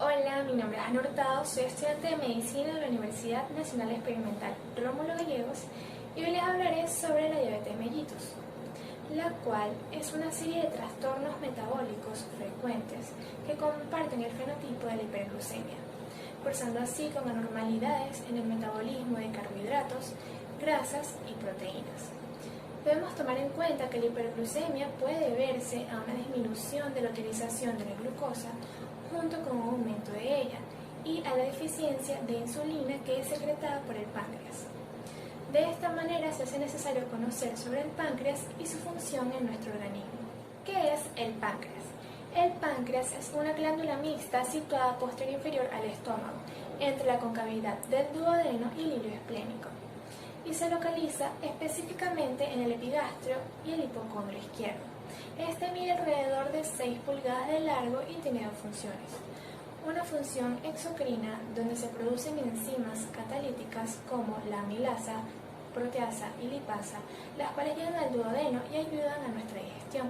Hola, mi nombre es Ana Hurtado, soy estudiante de Medicina de la Universidad Nacional Experimental Rómulo Gallegos y hoy les hablaré sobre la diabetes mellitus, la cual es una serie de trastornos metabólicos frecuentes que comparten el fenotipo de la hiperglucemia, cursando así con anormalidades en el metabolismo de carbohidratos, grasas y proteínas. Debemos tomar en cuenta que la hiperglucemia puede deberse a una disminución de la utilización de la glucosa junto con un aumento de ella y a la deficiencia de insulina que es secretada por el páncreas. De esta manera se hace necesario conocer sobre el páncreas y su función en nuestro organismo. ¿Qué es el páncreas? El páncreas es una glándula mixta situada posterior inferior al estómago, entre la concavidad del duodeno y el hilo esplénico, y se localiza específicamente en el epigastrio y el hipocondrio izquierdo. Este mide alrededor de 6 pulgadas de largo y tiene dos funciones. Una función exocrina, donde se producen enzimas catalíticas como la amilasa, proteasa y lipasa, las cuales llegan al duodeno y ayudan a nuestra digestión.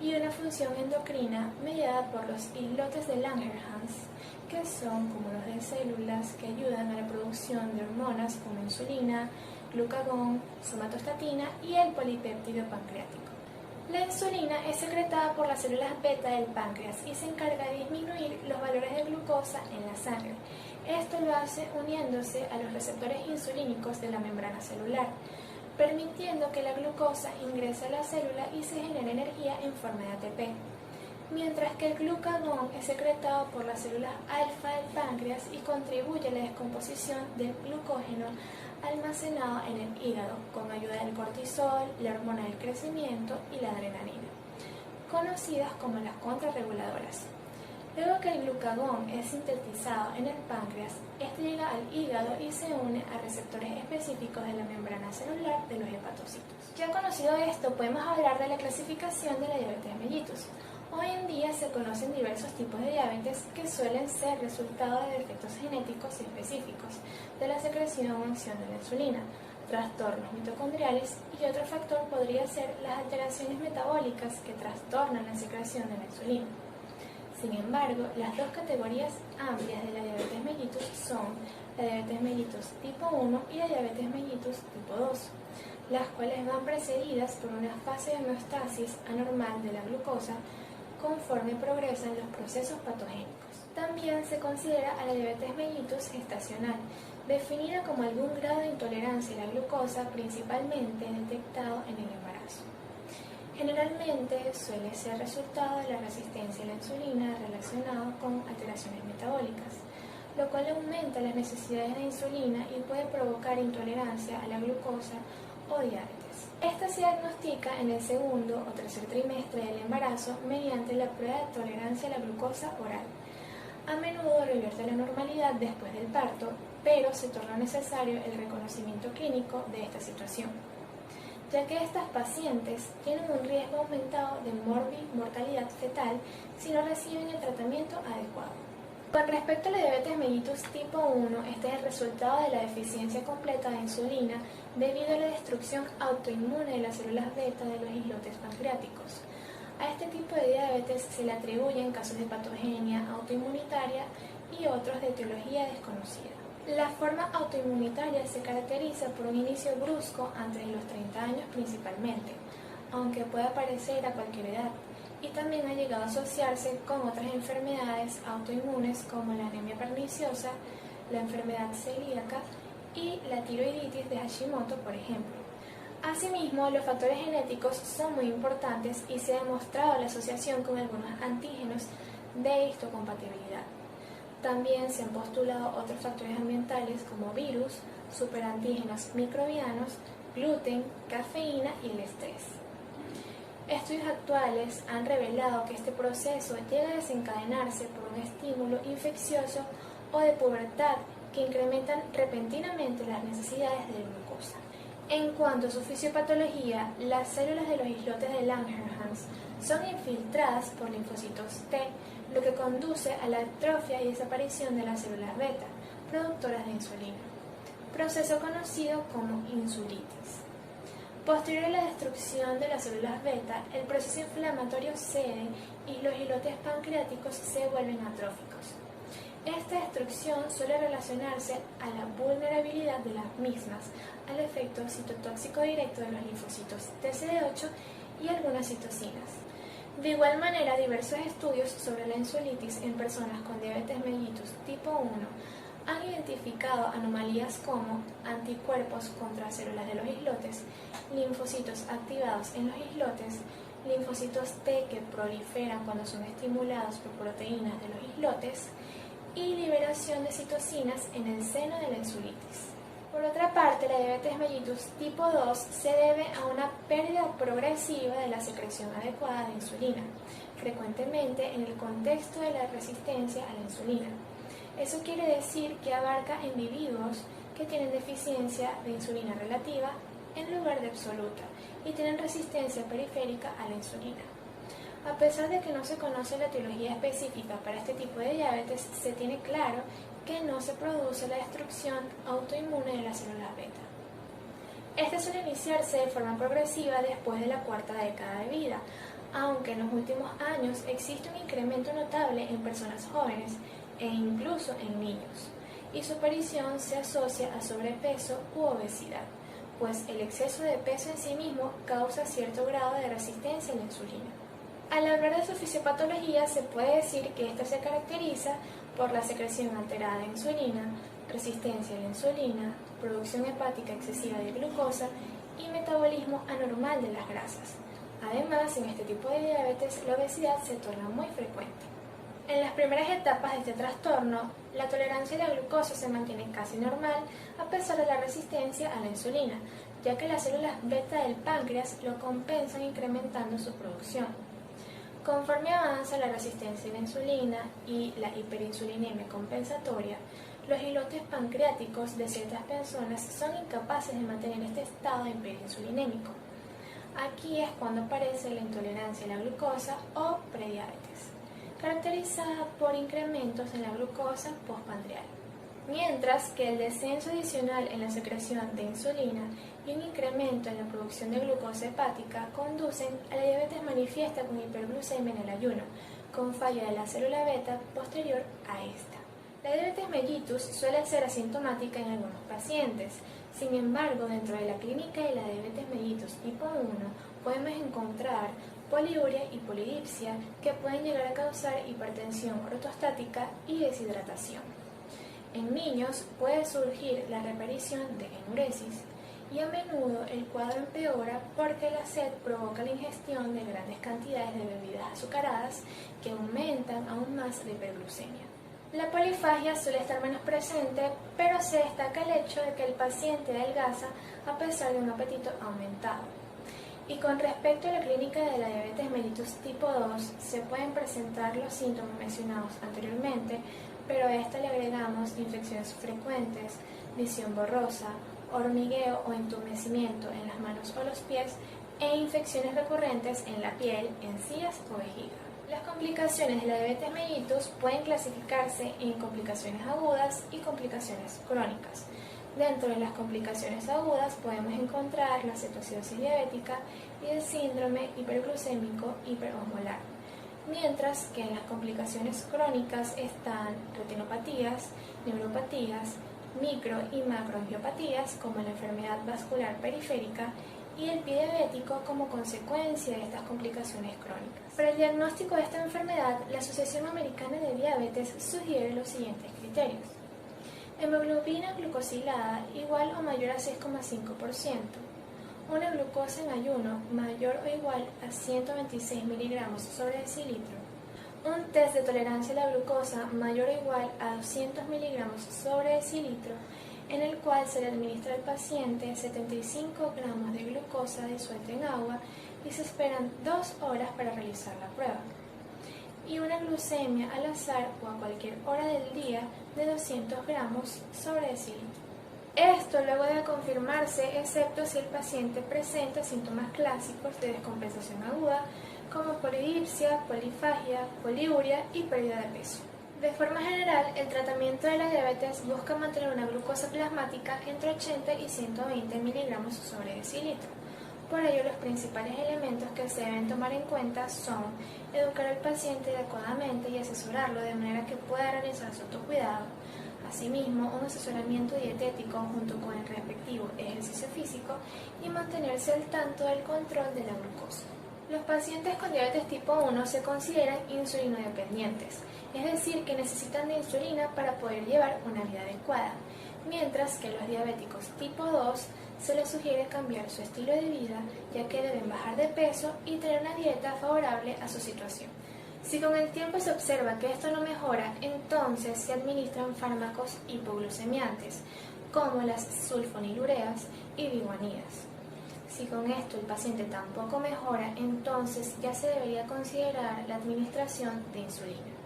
Y una función endocrina mediada por los islotes de Langerhans, que son cúmulos de células que ayudan a la producción de hormonas como insulina, glucagón, somatostatina y el polipéptido pancreático. La insulina es secretada por las células beta del páncreas y se encarga de disminuir los valores de glucosa en la sangre. Esto lo hace uniéndose a los receptores insulínicos de la membrana celular, permitiendo que la glucosa ingrese a la célula y se genere energía en forma de ATP. Mientras que el glucagón es secretado por las células alfa del páncreas y contribuye a la descomposición del glucógeno almacenado en el hígado con ayuda del cortisol, la hormona del crecimiento y la adrenalina, conocidas como las contrarreguladoras. Luego que el glucagón es sintetizado en el páncreas, este llega al hígado y se une a receptores específicos de la membrana celular de los hepatocitos. Ya conocido esto, podemos hablar de la clasificación de la diabetes mellitus. Hoy en día se conocen diversos tipos de diabetes que suelen ser resultado de defectos genéticos específicos de la secreción o acción de la insulina, trastornos mitocondriales y otro factor podría ser las alteraciones metabólicas que trastornan la secreción de la insulina. Sin embargo, las dos categorías amplias de la diabetes mellitus son la diabetes mellitus tipo 1 y la diabetes mellitus tipo 2, las cuales van precedidas por una fase de homeostasis anormal de la glucosa conforme progresan los procesos patogénicos. También se considera a la diabetes mellitus gestacional, definida como algún grado de intolerancia a la glucosa principalmente detectado en el embarazo. Generalmente suele ser resultado de la resistencia a la insulina relacionado con alteraciones metabólicas, lo cual aumenta las necesidades de insulina y puede provocar intolerancia a la glucosa o diabetes. Esta se diagnostica en el segundo o tercer trimestre del embarazo mediante la prueba de tolerancia a la glucosa oral. A menudo revierte la normalidad después del parto, pero se torna necesario el reconocimiento clínico de esta situación, ya que estas pacientes tienen un riesgo aumentado de mortalidad fetal si no reciben el tratamiento adecuado. Con respecto a la diabetes mellitus tipo 1, este es el resultado de la deficiencia completa de insulina debido a la destrucción autoinmune de las células beta de los islotes pancreáticos. A este tipo de diabetes se le atribuyen casos de patogenia autoinmunitaria y otros de etiología desconocida. La forma autoinmunitaria se caracteriza por un inicio brusco antes de los 30 años principalmente, aunque puede aparecer a cualquier edad, y también ha llegado a asociarse con otras enfermedades autoinmunes como la anemia perniciosa, la enfermedad celíaca y la tiroiditis de Hashimoto, por ejemplo. Asimismo, los factores genéticos son muy importantes y se ha demostrado la asociación con algunos antígenos de histocompatibilidad. También se han postulado otros factores ambientales como virus, superantígenos microbianos, gluten, cafeína y el estrés. Estudios actuales han revelado que este proceso llega a desencadenarse por un estímulo infeccioso o de pubertad que incrementan repentinamente las necesidades de glucosa. En cuanto a su fisiopatología, las células de los islotes de Langerhans son infiltradas por linfocitos T, lo que conduce a la atrofia y desaparición de las células beta, productoras de insulina, proceso conocido como insulitis. Posterior a la destrucción de las células beta, el proceso inflamatorio cede y los islotes pancreáticos se vuelven atróficos. Esta destrucción suele relacionarse a la vulnerabilidad de las mismas al efecto citotóxico directo de los linfocitos TCD8 y algunas citocinas. De igual manera, diversos estudios sobre la insulitis en personas con diabetes mellitus tipo 1 han identificado anomalías como anticuerpos contra células de los islotes, linfocitos activados en los islotes, linfocitos T que proliferan cuando son estimulados por proteínas de los islotes y liberación de citocinas en el seno de la insulitis. Por otra parte, la diabetes mellitus tipo 2 se debe a una pérdida progresiva de la secreción adecuada de insulina, frecuentemente en el contexto de la resistencia a la insulina. Eso quiere decir que abarca individuos que tienen deficiencia de insulina relativa en lugar de absoluta y tienen resistencia periférica a la insulina. A pesar de que no se conoce la etiología específica para este tipo de diabetes, se tiene claro que no se produce la destrucción autoinmune de las células beta. Este suele iniciarse de forma progresiva después de la cuarta década de vida, aunque en los últimos años existe un incremento notable en personas jóvenes e incluso en niños, y su aparición se asocia a sobrepeso u obesidad, pues el exceso de peso en sí mismo causa cierto grado de resistencia a la insulina. Al hablar de su fisiopatología, se puede decir que esta se caracteriza por la secreción alterada de insulina, resistencia a la insulina, producción hepática excesiva de glucosa y metabolismo anormal de las grasas. Además, en este tipo de diabetes, la obesidad se torna muy frecuente. En las primeras etapas de este trastorno, la tolerancia a la glucosa se mantiene casi normal a pesar de la resistencia a la insulina, ya que las células beta del páncreas lo compensan incrementando su producción. Conforme avanza la resistencia a la insulina y la hiperinsulinemia compensatoria, los islotes pancreáticos de ciertas personas son incapaces de mantener este estado hiperinsulinémico. Aquí es cuando aparece la intolerancia a la glucosa o prediabetes, caracterizada por incrementos en la glucosa postprandial, mientras que el descenso adicional en la secreción de insulina y un incremento en la producción de glucosa hepática conducen a la diabetes manifiesta con hiperglucemia en el ayuno, con falla de la célula beta posterior a esta. La diabetes mellitus suele ser asintomática en algunos pacientes. Sin embargo, dentro de la clínica de la diabetes mellitus tipo 1 podemos encontrar poliuria y polidipsia que pueden llegar a causar hipertensión ortostática y deshidratación. En niños puede surgir la reaparición de enuresis y a menudo el cuadro empeora porque la sed provoca la ingestión de grandes cantidades de bebidas azucaradas que aumentan aún más la hiperglucemia. La polifagia suele estar menos presente, pero se destaca el hecho de que el paciente adelgaza a pesar de un apetito aumentado. Y con respecto a la clínica de la diabetes mellitus tipo 2, se pueden presentar los síntomas mencionados anteriormente, pero a esta le agregamos infecciones frecuentes, visión borrosa, hormigueo o entumecimiento en las manos o los pies e infecciones recurrentes en la piel, encías o vejiga. Las complicaciones de la diabetes mellitus pueden clasificarse en complicaciones agudas y complicaciones crónicas. Dentro de las complicaciones agudas podemos encontrar la cetoacidosis diabética y el síndrome hiperglucémico hiperosmolar, mientras que en las complicaciones crónicas están retinopatías, neuropatías, micro y macroangiopatías como la enfermedad vascular periférica y el pie diabético como consecuencia de estas complicaciones crónicas. Para el diagnóstico de esta enfermedad, la Asociación Americana de Diabetes sugiere los siguientes criterios: hemoglobina glucosilada igual o mayor a 6,5%, una glucosa en ayuno mayor o igual a 126 miligramos sobre decilitro, un test de tolerancia a la glucosa mayor o igual a 200 miligramos sobre decilitro, en el cual se le administra al paciente 75 gramos de glucosa disuelta en agua y se esperan 2 horas para realizar la prueba, y una glucemia al azar o a cualquier hora del día de 200 gramos sobre decilitro. Esto luego debe confirmarse excepto si el paciente presenta síntomas clásicos de descompensación aguda como polidipsia, polifagia, poliuria y pérdida de peso. De forma general, el tratamiento de la diabetes busca mantener una glucosa plasmática entre 80 y 120 miligramos sobre decilitro. Por ello, los principales elementos que se deben tomar en cuenta son educar al paciente adecuadamente y asesorarlo de manera que pueda realizar su autocuidado. Asimismo, un asesoramiento dietético junto con el respectivo ejercicio físico y mantenerse al tanto del control de la glucosa. Los pacientes con diabetes tipo 1 se consideran insulinodependientes, es decir, que necesitan de insulina para poder llevar una vida adecuada, mientras que a los diabéticos tipo 2 se les sugiere cambiar su estilo de vida, ya que deben bajar de peso y tener una dieta favorable a su situación. Si con el tiempo se observa que esto no mejora, entonces se administran fármacos hipoglucemiantes, como las sulfonilureas y biguanidas. Si con esto el paciente tampoco mejora, entonces ya se debería considerar la administración de insulina.